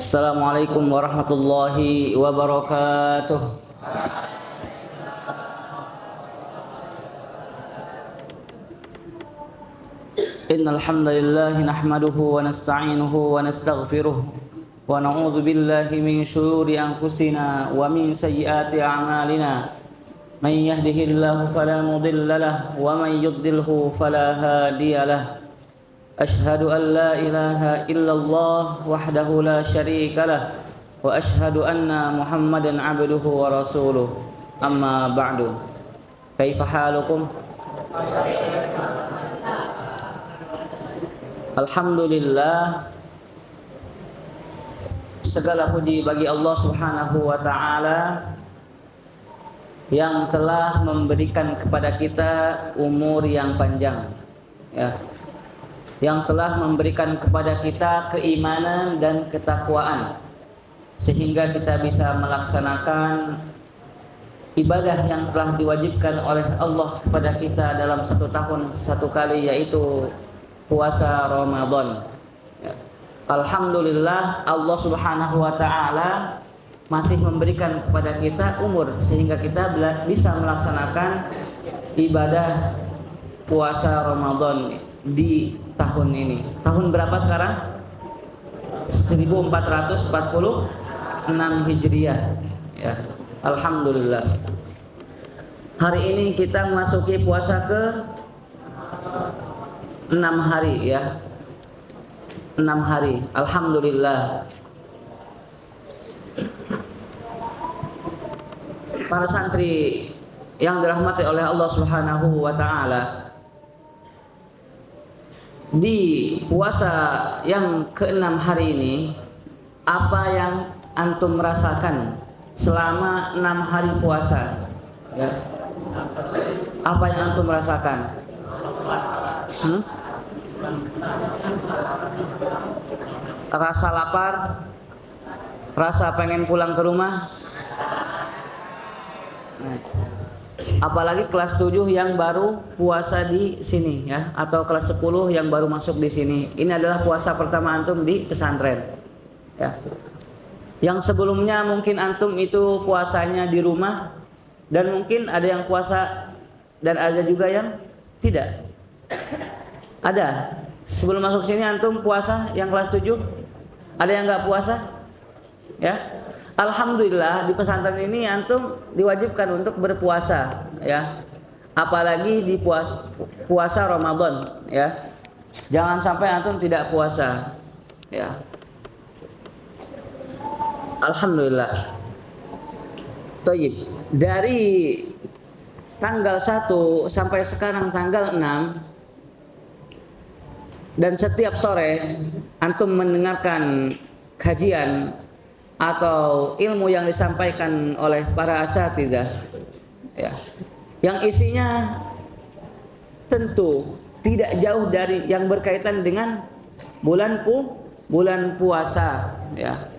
Assalamualaikum warahmatullahi wabarakatuh. Innal hamdalillah nahmaduhu wa nasta'inuhu wa nastaghfiruh wa na'udzu billahi min shururi anfusina wa min sayyiati a'malina. Man yahdihillahu fala mudilla lahu wa man yudlilhu fala hadiya lahu. Ashhadu an la ilaha illallah wahdahu la syarika lah wa ashhadu anna Muhammadan abduhu wa rasuluh. Amma ba'du. Kaifa halukum? Alhamdulillah, segala puji bagi Allah Subhanahu wa taala yang telah memberikan kepada kita umur yang panjang, ya, yang telah memberikan kepada kita keimanan dan ketakwaan sehingga kita bisa melaksanakan ibadah yang telah diwajibkan oleh Allah kepada kita dalam satu tahun satu kali, yaitu puasa Ramadan. Ya. Alhamdulillah, Allah Subhanahu wa taala masih memberikan kepada kita umur sehingga kita bisa melaksanakan ibadah puasa Ramadan di tahun ini. Tahun berapa sekarang? 1446 Hijriah. Ya. Alhamdulillah. Hari ini kita memasuki puasa ke 6 hari, ya. 6 hari. Alhamdulillah. Para santri yang dirahmati oleh Allah Subhanahu wa taala, di puasa yang ke-6 hari ini, apa yang antum rasakan selama 6 hari puasa? Ya. Apa yang antum rasakan? Rasa lapar? Rasa pengen pulang ke rumah? Nah, apalagi kelas 7 yang baru puasa di sini, ya, atau kelas 10 yang baru masuk di sini. Ini adalah puasa pertama antum di pesantren, ya. Yang sebelumnya mungkin antum itu puasanya di rumah, dan mungkin ada yang puasa dan ada juga yang tidak. Ada. Sebelum masuk sini antum puasa yang kelas 7? Ada yang nggak puasa? Ya. Alhamdulillah, di pesantren ini antum diwajibkan untuk berpuasa, ya. Apalagi di puasa Ramadan, ya. Jangan sampai antum tidak puasa, ya. Alhamdulillah. Thayyib. Dari tanggal 1 sampai sekarang tanggal 6, dan setiap sore antum mendengarkan kajian atau ilmu yang disampaikan oleh para asatidzah, ya, yang isinya tentu tidak jauh dari yang berkaitan dengan bulan puasa, ya.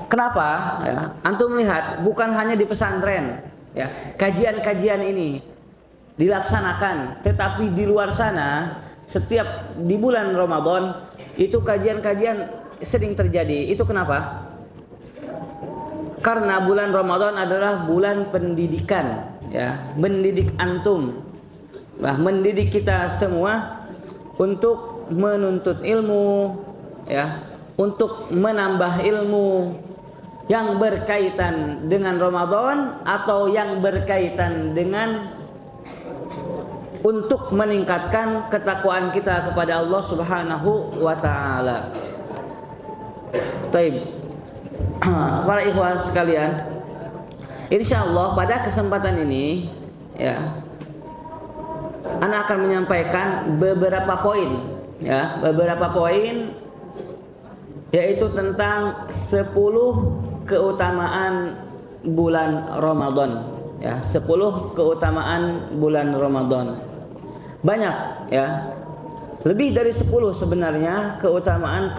Kenapa? Ya, antum lihat bukan hanya di pesantren, ya, kajian-kajian ini dilaksanakan, tetapi di luar sana setiap di bulan Ramadan itu kajian-kajian sering terjadi. Itu kenapa? Karena bulan Ramadan adalah bulan pendidikan, ya, mendidik antum, mendidik kita semua untuk menuntut ilmu, ya, untuk menambah ilmu yang berkaitan dengan Ramadan atau yang berkaitan dengan untuk meningkatkan ketakwaan kita kepada Allah Subhanahu wa taala. Baik. Para ikhwah sekalian, insyaallah pada kesempatan ini, ya, ana akan menyampaikan beberapa poin, ya, beberapa poin, yaitu tentang 10 keutamaan bulan Ramadan, ya, 10 keutamaan bulan Ramadan. Banyak, ya, lebih dari 10 sebenarnya keutamaan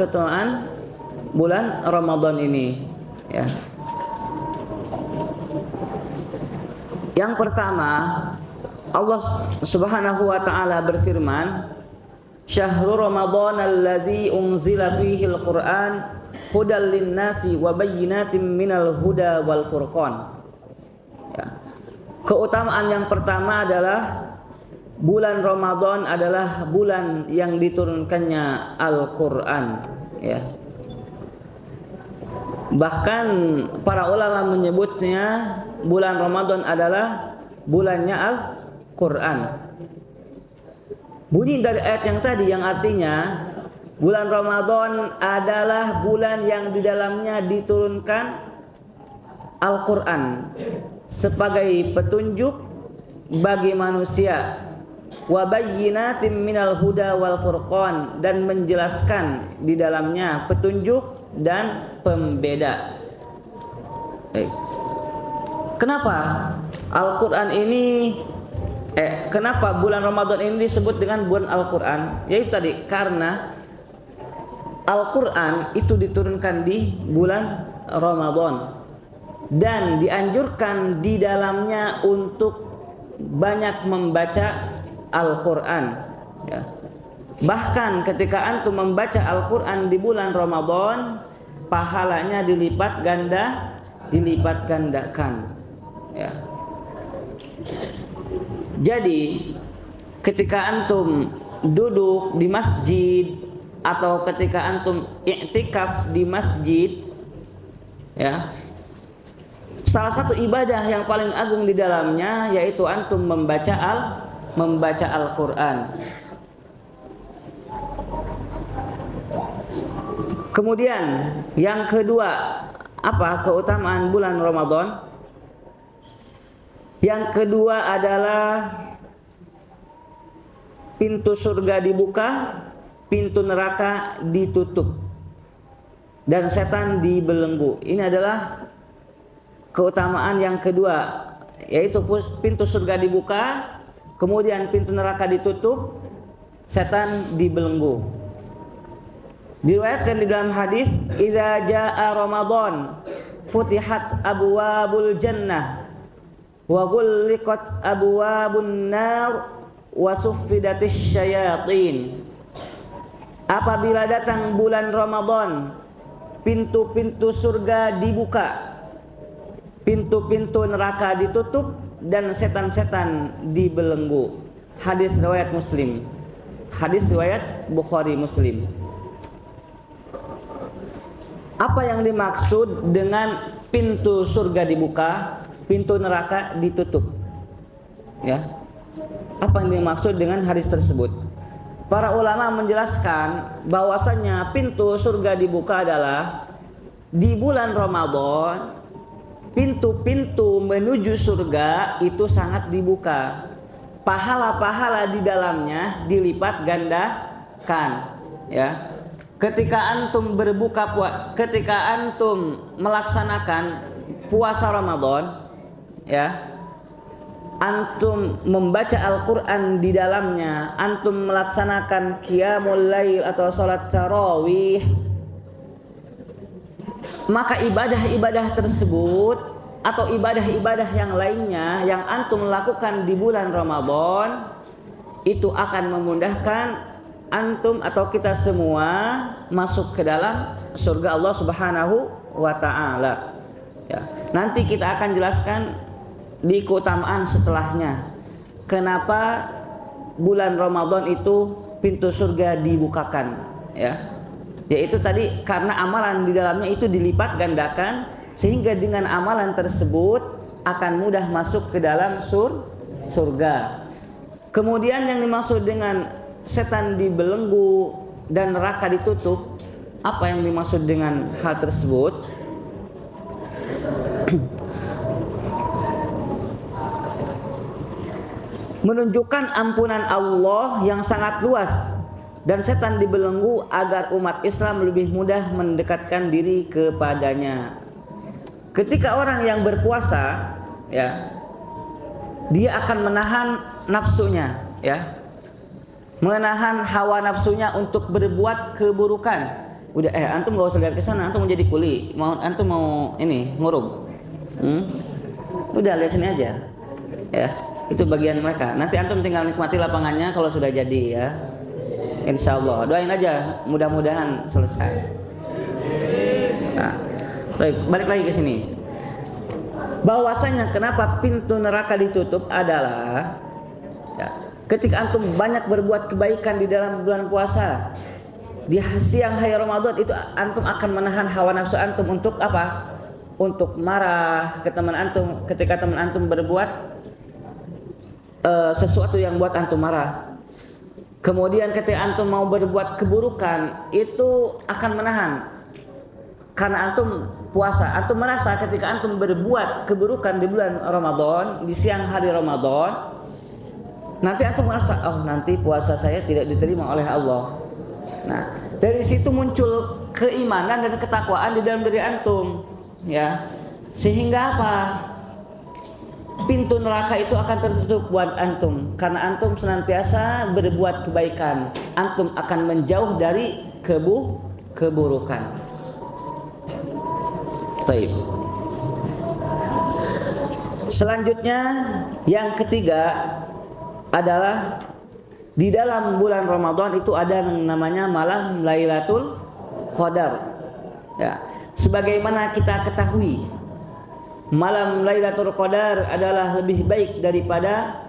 bulan Ramadan ini, ya. Yang pertama, Allah Subhanahu wa taala berfirman, Syahrul Ramadan alladzi unzila fihi al-Qur'an hudal lin-nasi wa bayyinatin minal huda wal furqan. Ya. Keutamaan yang pertama adalah bulan Ramadan adalah bulan yang diturunkannya Al-Qur'an, ya. Bahkan para ulama menyebutnya bulan Ramadan adalah bulannya Al-Qur'an. Bunyi dari ayat yang tadi yang artinya bulan Ramadan adalah bulan yang di dalamnya diturunkan Al-Qur'an sebagai petunjuk bagi manusia, wa bayyinatin minal huda wal furqan, dan menjelaskan di dalamnya petunjuk dan pembeda. Kenapa Al-Qur'an ini kenapa bulan Ramadan ini disebut dengan bulan Al-Qur'an? Yaitu tadi karena Al-Qur'an itu diturunkan di bulan Ramadan dan dianjurkan di dalamnya untuk banyak membaca Al-Qur'an, ya. Bahkan ketika antum membaca Al-Qur'an di bulan Ramadan, pahalanya dilipat gandakan, ya. Jadi ketika antum duduk di masjid atau ketika antum i'tikaf di masjid, ya, salah satu ibadah yang paling agung di dalamnya yaitu antum membaca Al-Qur'an. Kemudian yang kedua, apa keutamaan bulan Ramadan? Yang kedua adalah pintu surga dibuka, pintu neraka ditutup, dan setan dibelenggu. Ini adalah keutamaan yang kedua, yaitu pintu surga dibuka, kemudian pintu neraka ditutup, setan dibelenggu. Diriwayatkan di dalam hadis, "Idza jaa Ramadan futihat abwabul jannah wa ghulliqat abwabun nar wa suffidatis syayatin." Apabila datang bulan Ramadan, pintu-pintu surga dibuka, pintu-pintu neraka ditutup, dan setan-setan dibelenggu. Hadis riwayat Muslim. Hadis riwayat Bukhari Muslim. Apa yang dimaksud dengan pintu surga dibuka, pintu neraka ditutup? Ya. Apa yang dimaksud dengan hadis tersebut? Para ulama menjelaskan bahwasanya pintu surga dibuka adalah di bulan Ramadan, pintu-pintu menuju surga itu sangat dibuka. Pahala-pahala di dalamnya dilipat gandakan, ya. Ketika antum ketika antum melaksanakan puasa Ramadan, ya, antum membaca Al-Qur'an di dalamnya, antum melaksanakan qiyamul lail atau salat tarawih, maka ibadah-ibadah tersebut atau ibadah-ibadah yang lainnya yang antum lakukan di bulan Ramadan itu akan memudahkan antum atau kita semua masuk ke dalam surga Allah Subhanahu wa taala, ya. Nanti kita akan jelaskan di keutamaan setelahnya kenapa bulan Ramadan itu pintu surga dibukakan, ya. Yaitu tadi karena amalan di dalamnya itu dilipat gandakan, sehingga dengan amalan tersebut akan mudah masuk ke dalam surga. Kemudian yang dimaksud dengan setan dibelenggu dan neraka ditutup, apa yang dimaksud dengan hal tersebut? Menunjukkan ampunan Allah yang sangat luas, dan setan dibelenggu agar umat Islam lebih mudah mendekatkan diri kepadanya. Ketika orang yang berpuasa, ya, dia akan menahan nafsunya, ya, menahan hawa nafsunya untuk berbuat keburukan. Udah, antum gak usah lihat ke sana, antum mau jadi kuli, antum mau ini ngurub, udah lihat sini aja, ya. Itu bagian mereka. Nanti antum tinggal nikmati lapangannya kalau sudah jadi, ya. Insyaallah. Doain aja mudah-mudahan selesai. Nah, balik lagi ke sini. Bahwasanya kenapa pintu neraka ditutup adalah ya, ketika antum banyak berbuat kebaikan di dalam bulan puasa, di siang hari Ramadan itu antum akan menahan hawa nafsu antum untuk apa? Untuk marah ke teman antum ketika teman antum berbuat sesuatu yang buat antum marah. Kemudian ketika antum mau berbuat keburukan itu akan menahan. Karena antum puasa, antum merasa ketika antum berbuat keburukan di bulan Ramadan, di siang hari Ramadan, nanti antum merasa, oh nanti puasa saya tidak diterima oleh Allah. Nah, dari situ muncul keimanan dan ketakwaan di dalam diri antum, ya. Sehingga apa? Pintu neraka itu akan tertutup buat antum karena antum senantiasa berbuat kebaikan. Antum akan menjauh dari keburukan. Taib. Selanjutnya yang ketiga adalah di dalam bulan Ramadan itu ada yang namanya malam Lailatul Qadar. Ya, sebagaimana kita ketahui, malam Lailatul Qadar adalah lebih baik daripada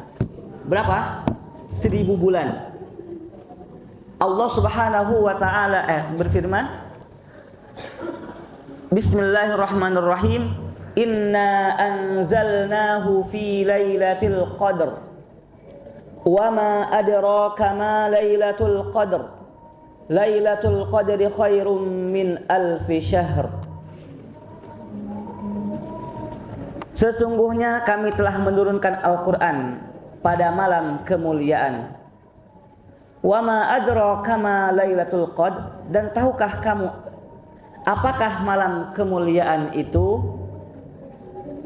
berapa? 1000 bulan. Allah Subhanahu wa taala berfirman, Bismillahirrahmanirrahim. Inna anzalnahu fi lailatul qadr. Wa ma adraka ma lailatul qadr. Lailatul qadri khairum min alfi syahr. Sesungguhnya kami telah menurunkan Al-Qur'an pada malam kemuliaan. Wa ma adraka ma lailatul qadr, dan tahukah kamu apakah malam kemuliaan itu?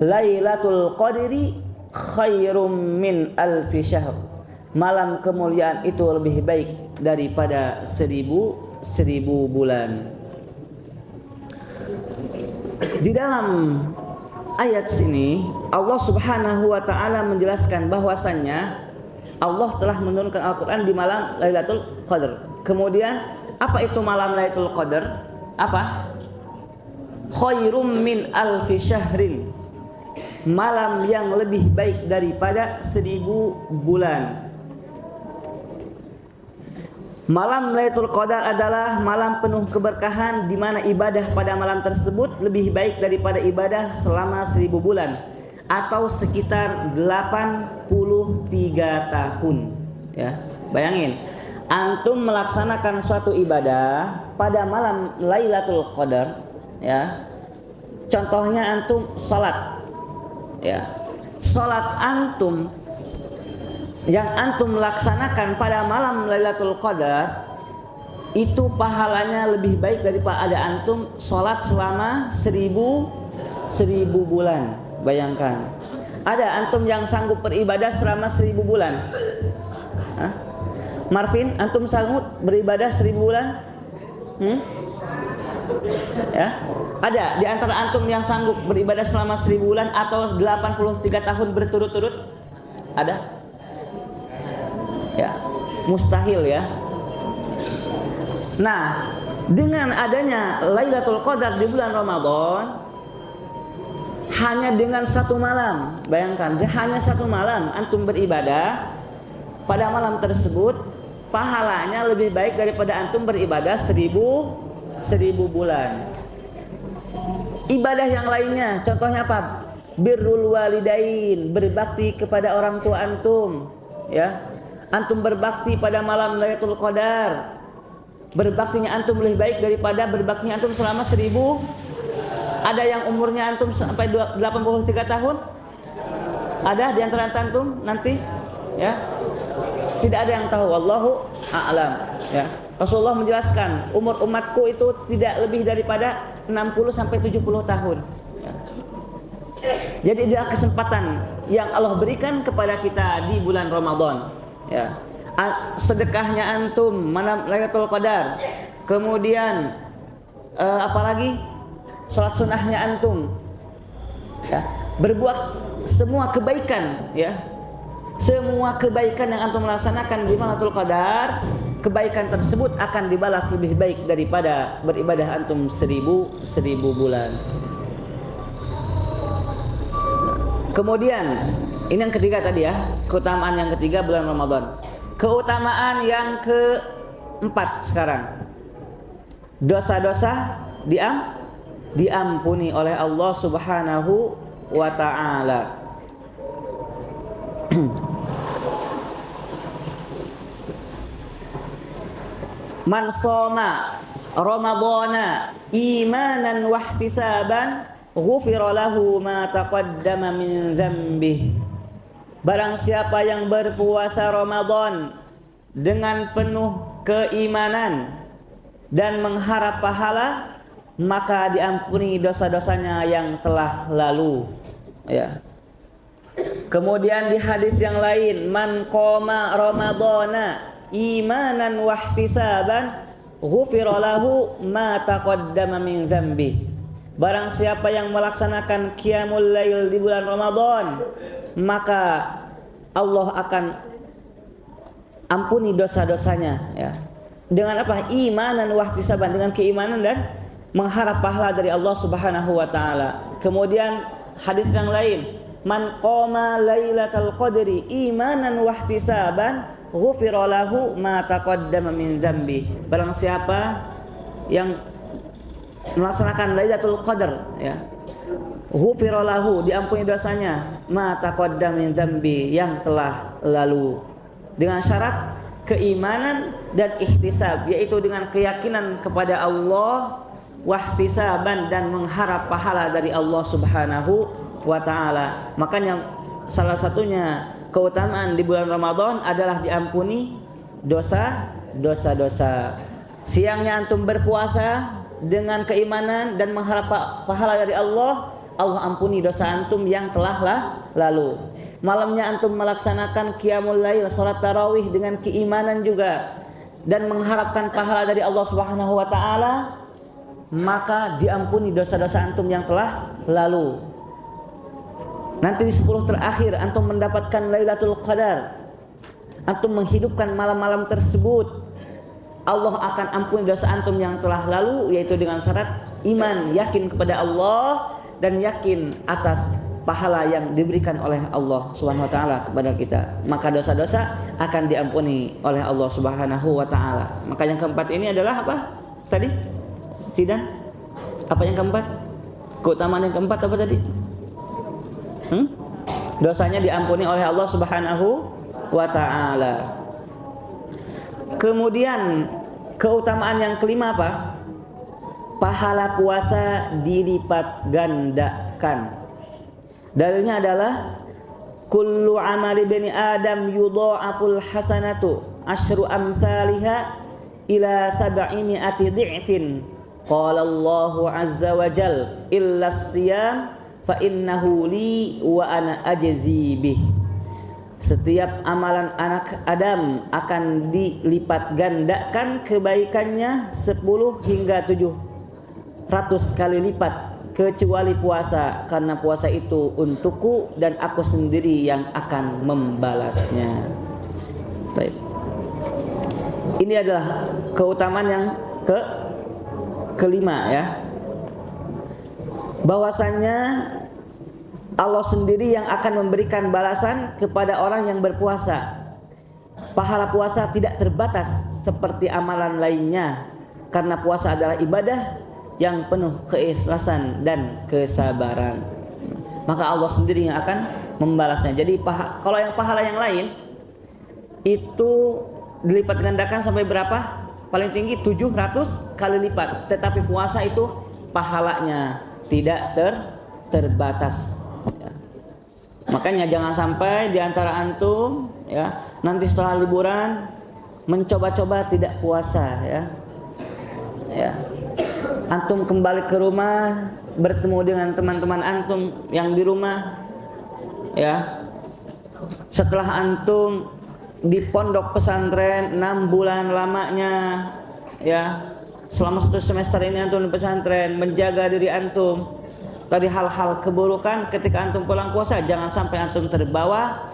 Lailatul Qadri khairum min alfi syahr. Malam kemuliaan itu lebih baik daripada 1000 bulan. Di dalam ayat sini Allah Subhanahu wa taala menjelaskan bahwasannya Allah telah menurunkan Al-Qur'an di malam Lailatul Qadar. Kemudian apa itu malam Lailatul Qadar? Apa? Khairum min alfi syahrin. Malam yang lebih baik daripada 1000 bulan. Malam Lailatul Qadar adalah malam penuh keberkahan di mana ibadah pada malam tersebut lebih baik daripada ibadah selama 1000 bulan atau sekitar 83 tahun. Ya, bayangin. Antum melaksanakan suatu ibadah pada malam Lailatul Qadar, ya. Contohnya antum salat, ya. Salat antum yang antum laksanakan pada malam Lailatul Qadar itu pahalanya lebih baik daripada antum salat selama 1000 bulan. Bayangkan. Ada antum yang sanggup beribadah selama 1000 bulan? Hah? Marvin, antum sanggup beribadah 1000 bulan? Ya, ada di antara antum yang sanggup beribadah selama 1000 bulan atau 83 tahun berturut-turut? Ada? Ya, mustahil ya. Nah, dengan adanya Lailatul Qadar di bulan Ramadan, hanya dengan satu malam, bayangkan, hanya satu malam antum beribadah, pada malam tersebut pahalanya lebih baik daripada antum beribadah 1000 bulan. Ibadah yang lainnya, contohnya apa? Birrul walidain, berbakti kepada orang tua antum, ya. Antum berbakti pada malam Lailatul Qadar, berbaktinya antum lebih baik daripada berbaktinya antum selama 1000. Ada yang umurnya antum sampai 83 tahun? Ada di antara antum nanti? Ya. Tidak ada yang tahu, wallahu a'lam, ya. Rasulullah menjelaskan umur umatku itu tidak lebih daripada 60 sampai 70 tahun, ya. Jadi adalah kesempatan yang Allah berikan kepada kita di bulan Ramadan, ya. Sedekahnya antum malam Lailatul Qadar. Kemudian apalagi salat sunnahnya antum, ya. Berbuat semua kebaikan, ya. Semua kebaikan yang antum melaksanakan di Lailatul Qadar kebaikan tersebut akan dibalas lebih baik daripada beribadah antum 1000 bulan. Kemudian ini yang ketiga tadi ya, keutamaan yang ketiga bulan Ramadan. Keutamaan yang keempat sekarang, dosa-dosa diampuni oleh Allah Subhanahu wa ta'ala. Man shoma Ramadhana imanan wa ihtisaban ghufira lahu ma taqaddama min dzambih. Barang siapa yang berpuasa Ramadan dengan penuh keimanan dan mengharap pahala, maka diampuni dosa-dosanya yang telah lalu, ya. Kemudian di hadis yang lain, man qoma ramadhana imanan wa ihtisaban ghufira lahu ma taqaddama min dzambi. Barang siapa yang melaksanakan qiyamul lail di bulan Ramadan, maka Allah akan ampuni dosa-dosanya, ya. Dengan apa? Imanan wa ihtisaban, dengan keimanan dan mengharap pahala dari Allah Subhanahu wa taala. Kemudian hadis yang lain, man qoma lailatal qadri imanan wa ihtisaban ghufira lahu ma taqaddama min dzambi. Barang siapa yang melaksanakan Lailatul Qadar, ya, ghufira lahu, diampuni dosanya, ma taqaddama min dzambi, yang telah lalu, dengan syarat keimanan dan ihtisab, yaitu dengan keyakinan kepada Allah, wahtisaban, dan mengharap pahala dari Allah Subhanahu wa ta'ala. Makanya salah satunya keutamaan di bulan Ramadan adalah diampuni dosa-dosa. Siangnya antum berpuasa dengan keimanan dan mengharap pahala dari Allah, Allah ampuni dosa antum yang telah lalu. Malamnya antum melaksanakan qiyamul lail, salat tarawih dengan keimanan juga dan mengharapkan pahala dari Allah Subhanahu wa taala, maka diampuni dosa-dosa antum yang telah lalu. Nanti di 10 terakhir antum mendapatkan Lailatul Qadar, antum menghidupkan malam-malam tersebut, Allah akan ampuni dosa antum yang telah lalu, yaitu dengan syarat iman, yakin kepada Allah dan yakin atas pahala yang diberikan oleh Allah Subhanahu wa taala kepada kita. Maka dosa-dosa akan diampuni oleh Allah Subhanahu wa taala. Maka yang keempat ini adalah apa? Tadi? Sidan? Apa yang keempat? Keutamaan yang keempat apa tadi? Dosanya diampuni oleh Allah Subhanahu wa ta'ala. Kemudian keutamaan yang kelima apa? Pahala puasa dilipat gandakan. Dalilnya adalah kullu amali bani adam yudha'aful hasanatu asyru amsalha ila 700 dhi'fin. Qala Allahu azza wa jal illa as-siyam fa innahu li wa ana ajzi bih. Setiap amalan anak Adam akan dilipat gandakan kebaikannya 10 hingga 700 kali lipat, kecuali puasa, karena puasa itu untukku dan aku sendiri yang akan membalasnya. Baik. Ini adalah keutamaan yang kelima, ya. Bahwasannya Allah sendiri yang akan memberikan balasan kepada orang yang berpuasa. Pahala puasa tidak terbatas seperti amalan lainnya, karena puasa adalah ibadah yang penuh keikhlasan dan kesabaran. Maka Allah sendiri yang akan membalasnya. Jadi kalau yang pahala yang lain itu dilipat gandakan sampai berapa? Paling tinggi 700 kali lipat. Tetapi puasa itu pahalanya tidak terbatas. Ya. Makanya jangan sampai di antara antum, ya, nanti setelah liburan mencoba-coba tidak puasa, ya. Ya. Antum kembali ke rumah bertemu dengan teman-teman antum yang di rumah, ya. Setelah antum di pondok pesantren 6 bulan lamanya, ya, selama 1 semester ini antum di pesantren menjaga diri antum dari hal-hal keburukan. Ketika antum pulang puasa, jangan sampai antum terbawa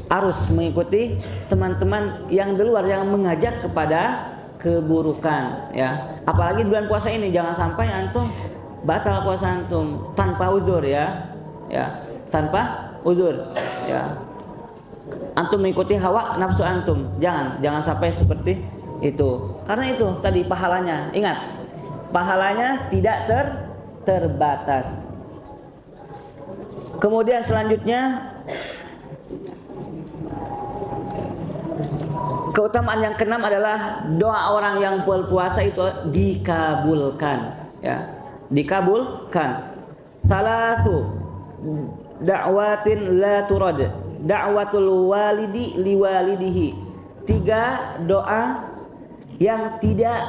harus mengikuti teman-teman yang di luar yang mengajak kepada keburukan, ya. Apalagi bulan puasa ini, jangan sampai antum batal puasa antum tanpa uzur, ya, tanpa uzur, ya. Antum mengikuti hawa nafsu antum, jangan sampai seperti itu. Karena itu tadi pahalanya, ingat, pahalanya tidak terbatas. Kemudian selanjutnya, keutamaan yang keenam adalah doa orang yang berpuasa itu dikabulkan, ya, dikabulkan. Salatu da'watin la turad, da'watul walidi liwalidihi. 3 doa yang tidak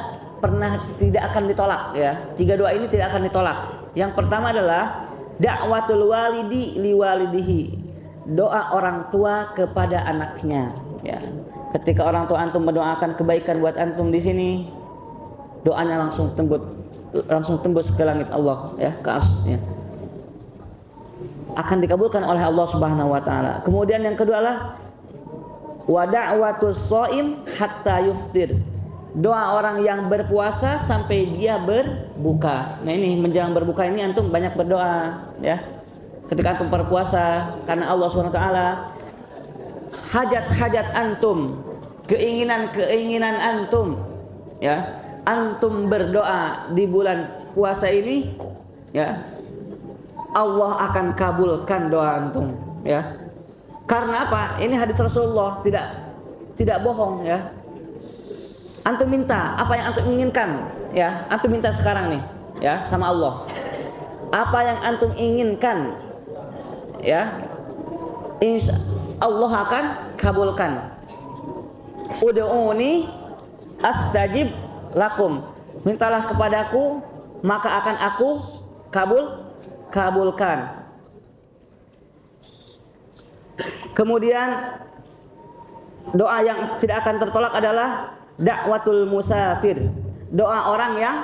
akan ditolak, ya. 3 doa ini tidak akan ditolak. Yang pertama adalah da'watul walidi liwalidihi, doa orang tua kepada anaknya, ya. Ketika orang tua antum mendoakan kebaikan buat antum di sini, doanya langsung tembus ke langit Allah, ya, ke arsy-Nya. Akan dikabulkan oleh Allah Subhanahu wa taala. Kemudian yang kedua adalah wa da'watus shaim hatta yuftir, doa orang yang berpuasa sampai dia berbuka. Nah, ini menjelang berbuka ini antum banyak berdoa, ya. Ketika antum berpuasa, karena Allah Subhanahu wa taala, hajat-hajat antum, keinginan-keinginan antum, ya, antum berdoa di bulan puasa ini, ya, Allah akan kabulkan doa antum, ya. Karena apa? Ini hadis Rasulullah, tidak bohong, ya. Antum minta apa yang antum inginkan, ya. Antum minta sekarang nih, ya, sama Allah. Apa yang antum inginkan, ya, insya Allah akan kabulkan. Ud'uni astajib lakum, mintalah kepadaku maka akan aku kabulkan. Kemudian doa yang tidak akan tertolak adalah da'watul musafir, doa orang yang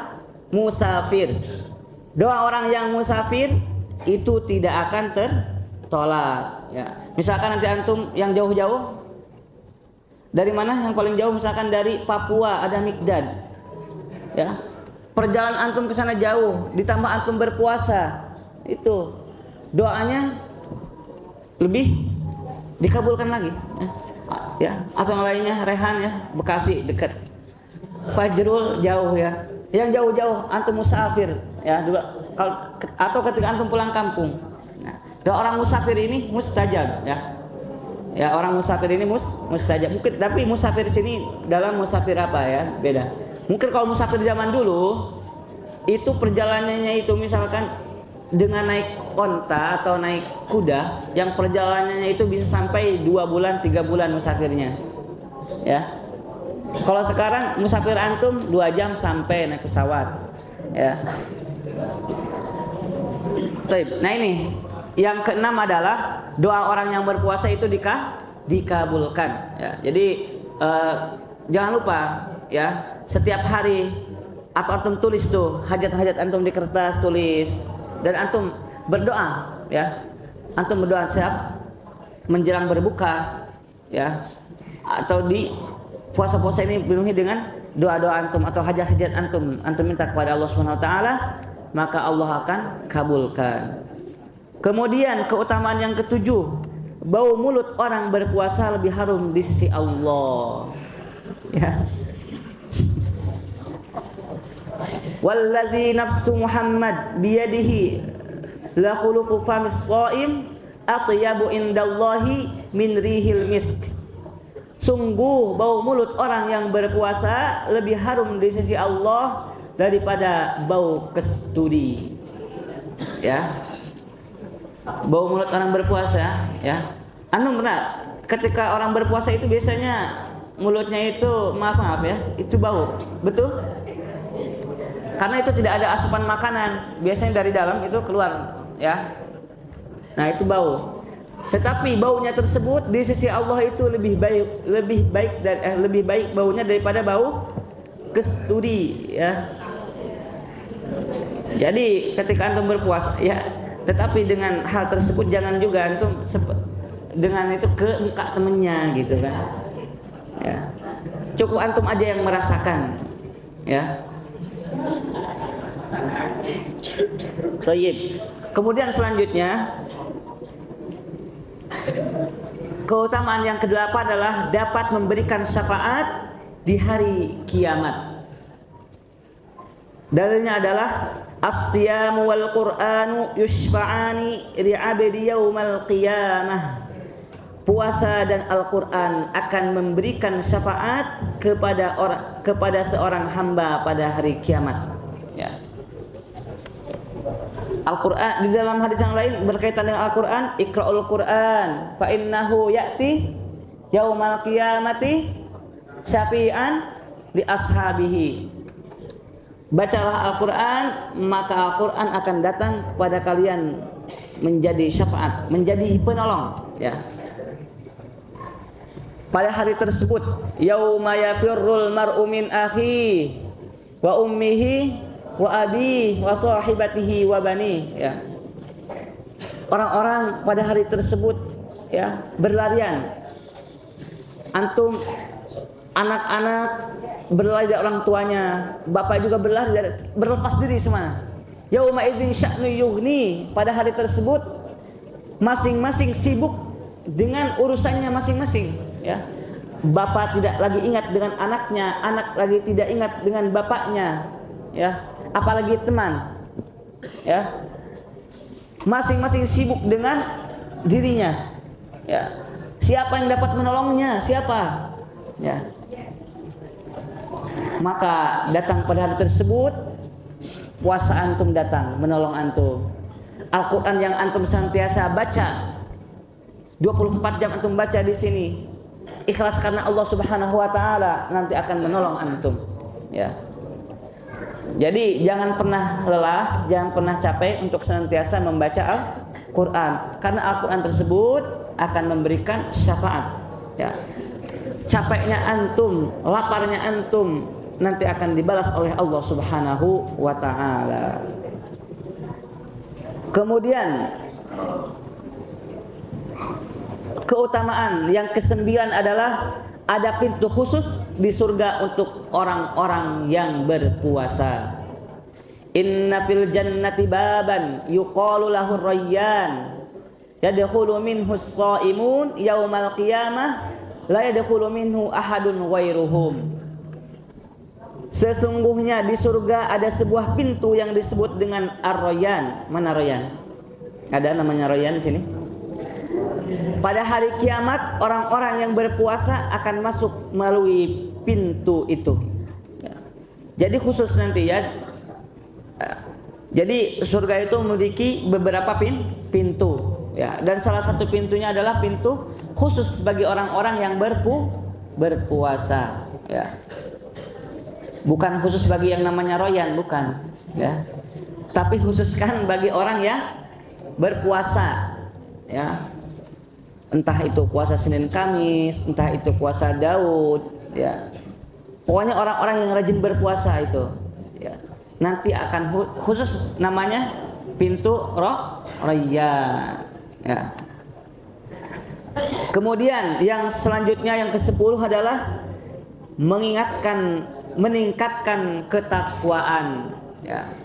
musafir. Doa orang yang musafir itu tidak akan tertolak, ya. Misalkan nanti antum yang jauh-jauh, dari mana yang paling jauh, misalkan dari Papua ada Mikdad, ya. Perjalanan antum ke sana jauh, ditambah antum berpuasa, itu doanya lebih dikabulkan lagi, ya. Atau yang lainnya, Rehan, ya, Bekasi dekat, Fajrul jauh, ya. Yang jauh-jauh antum musafir, ya, atau ketika antum pulang kampung. Nah, doa orang musafir ini mustajab, ya. Ya, orang musafir ini mustajab. Mungkin, tapi musafir sini dalam musafir apa, ya, beda. Mungkin kalau musafir zaman dulu itu perjalanannya itu misalkan dengan naik onta atau naik kuda, yang perjalanannya itu bisa sampai 2 bulan 3 bulan musafirnya, ya. Kalau sekarang musafir antum 2 jam sampai naik pesawat, ya. Nah, ini yang keenam adalah doa orang yang berpuasa itu dikabulkan, ya. Jadi jangan lupa, ya, setiap hari atau antum tulis tuh hajat-hajat antum di kertas, tulis, dan antum berdoa, ya. Antum berdoa siap menjelang berbuka, ya, atau di puasa-puasa ini penuhi dengan doa-doa antum atau hajat-hajat antum minta kepada Allah Subhanahu wa taala, maka Allah akan kabulkan. Kemudian keutamaan yang ketujuh, bau mulut orang berpuasa lebih harum di sisi Allah, ya. Walladzi nafsu Muhammad biyadihi la khuluqu famis shaim atyabu indallahi min rihil misk. Sungguh bau mulut orang yang berpuasa lebih harum di sisi Allah daripada bau kesturi, ya. Bau mulut orang berpuasa, ya. Antum pernah ketika orang berpuasa itu biasanya mulutnya itu maaf ya, itu bau, betul? Karena itu tidak ada asupan makanan, biasanya dari dalam itu keluar, ya. Nah, itu bau. Tetapi baunya tersebut di sisi Allah itu lebih baik baunya daripada bau kesturi, ya. Jadi ketika antum berpuasa, ya, tetapi dengan hal tersebut jangan juga antum dengan itu ke muka temennya gitu kan. Ya. Cukup antum aja yang merasakan. Ya. Baik. Kemudian selanjutnya keutamaan yang ke-8 adalah dapat memberikan syafaat di hari kiamat. Dalilnya adalah as-siyamu wal qur'anu yushfa'ani li'abdi yaumal qiyamah. Puasa dan Al-Qur'an akan memberikan syafaat kepada seorang hamba pada hari kiamat. Ya. Al-Qur'an di dalam hadis yang lain berkaitan dengan Al-Qur'an, Iqra'ul Qur'an fa innahu ya'ti yaumal qiyamati syafi'an li ashabihi. Bacalah Al-Qur'an, maka Al-Qur'an akan datang kepada kalian menjadi syafaat, menjadi penolong, ya. Pada hari tersebut, yauma yafirrul mar'u min akhi wa ummihi wa abi wa sahibatihi wa bani, ya. Orang-orang pada hari tersebut, ya, berlarian. Antum anak-anak berlari dari orang tuanya, bapak juga berlari dari, berlepas diri semua. Yauma idzin sya'nu yughni, pada hari tersebut masing-masing sibuk dengan urusannya masing-masing, ya. Bapak tidak lagi ingat dengan anaknya, anak lagi tidak ingat dengan bapaknya, ya. Apalagi teman, ya. Masing-masing sibuk dengan dirinya, ya. Siapa yang dapat menolongnya? Siapa? Ya. Maka datang pada hari tersebut puasa antum datang menolong antum. Al-Qur'an yang antum senantiasa baca 24 jam antum baca di sini, ikhlas karena Allah Subhanahu wa taala, nanti akan menolong antum, ya. Jadi jangan pernah lelah, jangan pernah capek untuk senantiasa membaca Al-Qur'an, karena Al-Qur'an tersebut akan memberikan syafaat, ya. Capeknya antum, laparnya antum nanti akan dibalas oleh Allah Subhanahu wa taala. Kemudian keutamaan yang ke-9 adalah ada pintu khusus di surga untuk orang-orang yang berpuasa. Inna fil jannati baban yuqalu lahu rayyan yadkhulu minhu as-shaimun yaumal qiyamah la yadkhulu minhu ahadun ghairuhum. Sesungguhnya di surga ada sebuah pintu yang disebut dengan Ar-Rayyan. Mana Rayyan? Ada namanya Rayyan di sini. Pada hari kiamat orang-orang yang berpuasa akan masuk melalui pintu itu. Jadi khusus nanti, ya. Jadi surga itu memiliki beberapa pintu, ya. Dan salah satu pintunya adalah pintu khusus bagi orang-orang yang berpuasa, ya. Bukan khusus bagi yang namanya Royan, bukan, ya. Tapi khususkan bagi orang yang berpuasa, ya. Entah itu puasa Senin Kamis, entah itu puasa Daud, ya. Pokoknya orang-orang yang rajin berpuasa itu, ya. Nanti akan khusus namanya pintu Rayyan, ya. Kemudian yang selanjutnya yang ke-10 adalah meningkatkan ketakwaan, ya.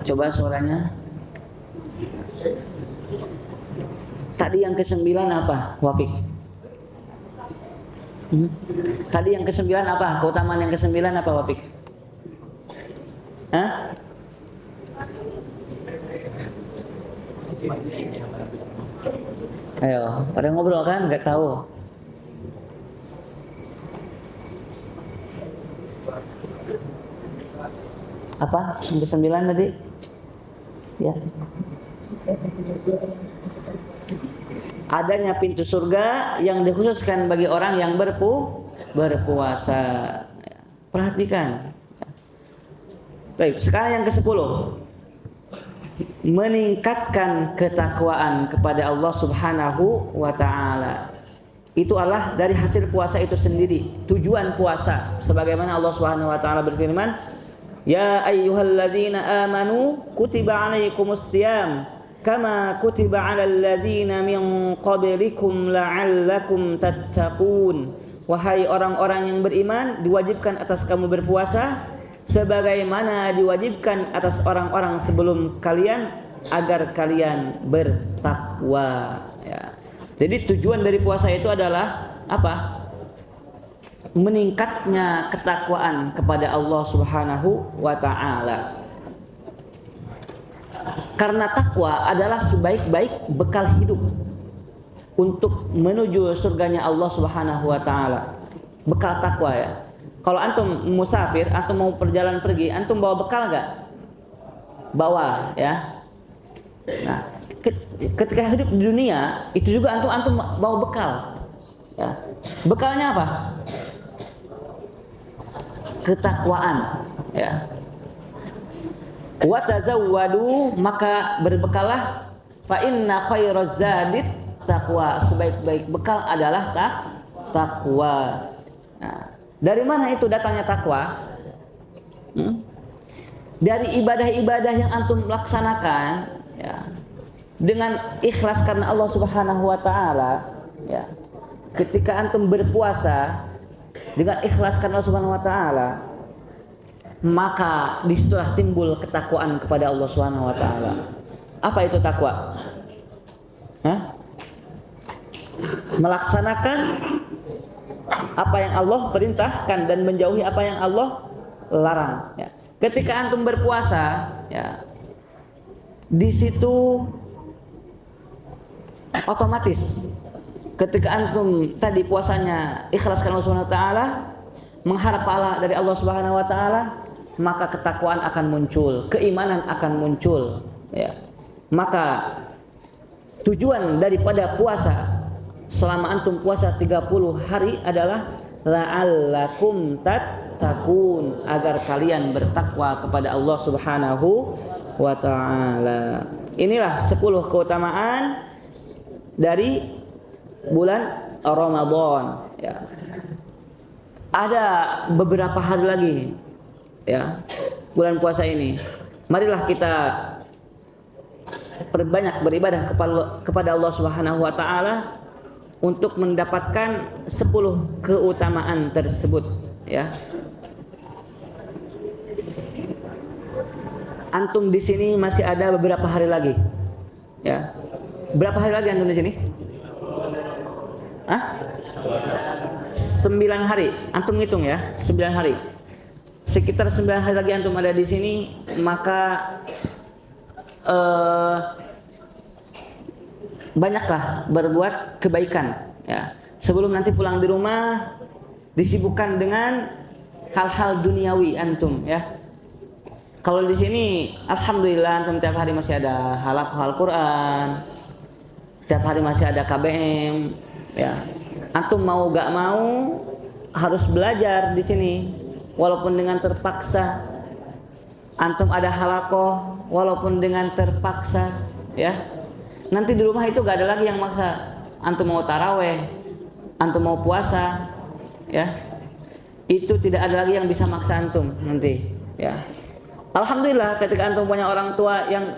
Coba suaranya. Tadi yang ke-9 apa, Wafik? Tadi yang ke-9 apa? Keutamaan yang ke-9 apa, Wafik? Hah? Ayo, pada ngobrol kan? Gak tahu. Apa? Yang ke-9 tadi? Ya. Adanya pintu surga yang dikhususkan bagi orang yang berpuasa. Perhatikan. Baik, sekarang yang ke-10. Meningkatkan ketakwaan kepada Allah Subhanahu wa taala. Itu adalah dari hasil puasa itu sendiri, tujuan puasa. Sebagaimana Allah Subhanahu wa taala berfirman, Ya ayyuhalladzina amanu kutiba alaikumus syiyam kama kutiba 'alal ladzina min qablikum la'allakum tattaqun. Wahai orang-orang yang beriman, diwajibkan atas kamu berpuasa sebagaimana diwajibkan atas orang-orang sebelum kalian agar kalian bertakwa, ya. Jadi tujuan dari puasa itu adalah apa? Meningkatnya ketakwaan kepada Allah Subhanahu wa taala. Karena takwa adalah sebaik-baik bekal hidup untuk menuju surganya Allah Subhanahu wa taala. Bekal takwa, ya. Kalau antum musafir, antum mau perjalanan pergi, antum bawa bekal enggak? Bawa, ya. Nah, ketika hidup di dunia itu juga antum bawa bekal, ya. Bekalnya apa? Ketakwaan, ya. Wa tazawwadu, maka berbekalah, fa inna khairaz zadit taqwa, sebaik-baik bekal adalah takwa. Nah, dari mana itu datangnya takwa? Dari ibadah-ibadah yang antum laksanakan, ya, dengan ikhlas karena Allah Subhanahu wa taala, ya. Ketika antum berpuasa dengan ikhlas karena Allah Subhanahu wa taala, maka disitulah timbul ketakwaan kepada Allah Subhanahu wa taala. Apa itu takwa? Melaksanakan apa yang Allah perintahkan dan menjauhi apa yang Allah larang, ya. Ketika antum berpuasa, ya, di situ otomatis ketika antum tadi puasanya ikhlas karena Allah Subhanahu wa taala, mengharap pahala dari Allah Subhanahu wa taala, maka ketakwaan akan muncul, keimanan akan muncul, ya. Maka tujuan daripada puasa selama antum puasa 30 hari adalah la'allakum tattaqun, agar kalian bertakwa kepada Allah Subhanahu wa taala. Inilah 10 keutamaan dari bulan Ramadan, ya. Ada beberapa hari lagi, ya, bulan puasa ini. Marilah kita perbanyak beribadah kepada Allah Subhanahu wa taala untuk mendapatkan 10 keutamaan tersebut, ya. Antum di sini masih ada beberapa hari lagi, ya. Berapa hari lagi antum di sini? 9 hari. Antum hitung, ya, 9 hari. Sekitar 9 hari lagi antum ada di sini, maka banyaklah berbuat kebaikan, ya. Sebelum nanti pulang di rumah disibukkan dengan hal-hal duniawi antum, ya. Kalau di sini alhamdulillah antum tiap hari masih ada halaqah Al-Qur'an, tiap hari masih ada KBM, ya. Antum mau gak mau harus belajar di sini walaupun dengan terpaksa. Antum ada halaqah walaupun dengan terpaksa, ya. Nanti di rumah itu gak ada lagi yang maksa. Antum mau taraweh, antum mau puasa, ya, itu tidak ada lagi yang bisa maksa antum nanti, ya. Alhamdulillah ketika antum punya orang tua yang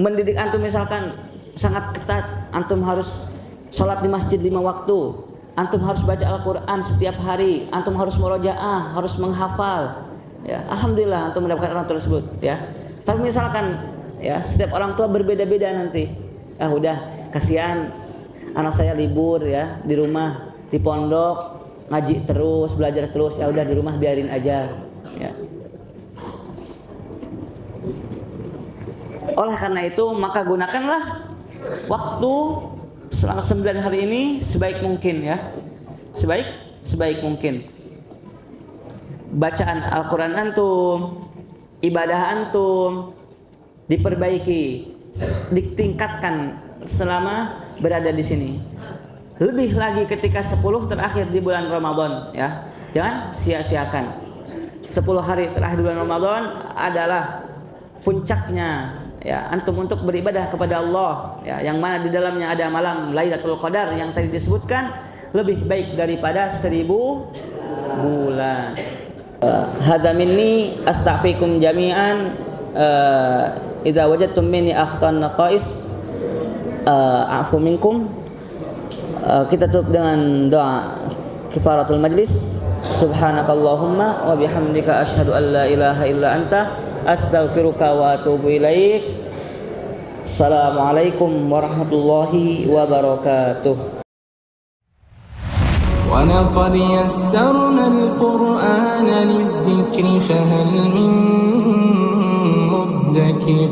mendidik antum misalkan sangat ketat, antum harus sholat di masjid 5 waktu, antum harus baca Al-Quran setiap hari, antum harus murojaah, harus menghafal, ya. Alhamdulillah antum mendapatkan orang tua tersebut, ya. Tapi misalkan, ya, setiap orang tua berbeda-beda nanti. Udah kasihan anak saya libur, ya, di rumah, di pondok ngaji terus, belajar terus, ya udah di rumah biarin aja, ya. Oleh karena itu maka gunakanlah waktu selama 9 hari ini sebaik mungkin, ya. Sebaik mungkin. Bacaan Al-Quran antum, ibadah antum diperbaiki, ditingkatkan selama berada di sini. Lebih lagi ketika 10 terakhir di bulan Ramadan, ya. Jangan sia-siakan. 10 hari terakhir di bulan Ramadan adalah puncaknya, ya, antum untuk beribadah kepada Allah, ya, yang mana di dalamnya ada malam Lailatul Qadar yang tadi disebutkan lebih baik daripada 1000 bulan. Hadza minni astaghfirukum jami'an. Idza wajadtum minni akhtan naqais a'fu minkum. Kita tutup dengan doa kifaratul majlis. Subhanakallahumma wa bihamdika asyhadu an la ilaha illa anta astaghfiruka wa atubu ilaik. Assalamualaikum warahmatullahi wabarakatuh. ولقد يسرنا القرآن للذكر فهل من مدكر